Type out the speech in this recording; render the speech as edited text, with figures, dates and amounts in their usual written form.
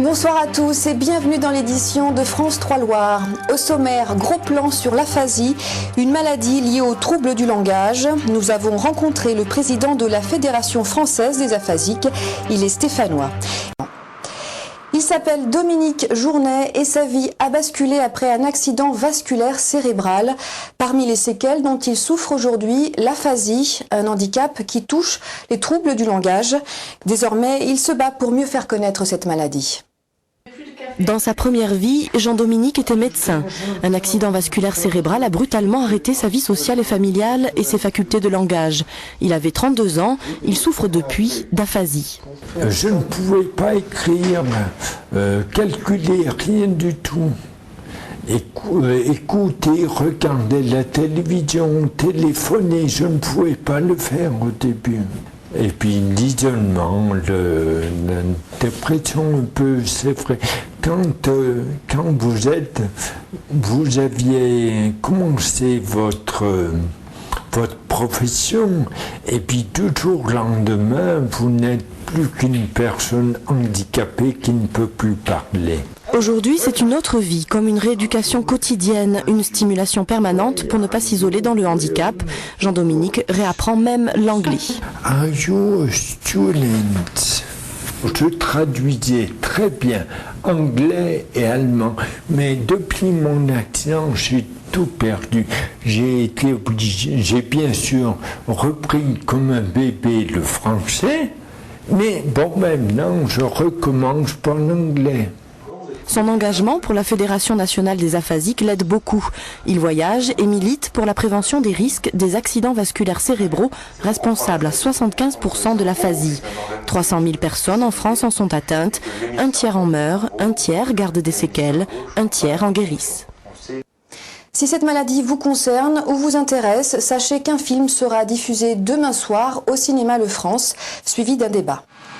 Bonsoir à tous et bienvenue dans l'édition de France 3 Loire. Au sommaire, gros plan sur l'aphasie, une maladie liée aux troubles du langage. Nous avons rencontré le président de la Fédération française des aphasiques, il est stéphanois. Il s'appelle Dominique Journet et sa vie a basculé après un accident vasculaire cérébral. Parmi les séquelles dont il souffre aujourd'hui, l'aphasie, un handicap qui touche les troubles du langage. Désormais, il se bat pour mieux faire connaître cette maladie. Dans sa première vie, Jean-Dominique était médecin. Un accident vasculaire cérébral a brutalement arrêté sa vie sociale et familiale et ses facultés de langage. Il avait 32 ans, il souffre depuis d'aphasie. Je ne pouvais pas écrire, calculer, rien du tout. Écouter, regarder la télévision, téléphoner, je ne pouvais pas le faire au début. Et puis l'isolement, la dépression un peu, c'est vrai. Quand vous aviez commencé votre profession, et puis du jour au lendemain, vous n'êtes plus qu'une personne handicapée qui ne peut plus parler. Aujourd'hui, c'est une autre vie, comme une rééducation quotidienne, une stimulation permanente pour ne pas s'isoler dans le handicap. Jean-Dominique réapprend même l'anglais. Are you a student? Je traduisais très bien anglais et allemand, mais depuis mon accident, j'ai tout perdu. J'ai été obligé, j'ai bien sûr repris comme un bébé le français, mais bon, maintenant, je recommence par l'anglais. Son engagement pour la Fédération nationale des aphasiques l'aide beaucoup. Il voyage et milite pour la prévention des risques des accidents vasculaires cérébraux, responsables à 75% de l'aphasie. 300 000 personnes en France en sont atteintes. Un tiers en meurt, un tiers garde des séquelles, un tiers en guérissent. Si cette maladie vous concerne ou vous intéresse, sachez qu'un film sera diffusé demain soir au cinéma Le France, suivi d'un débat.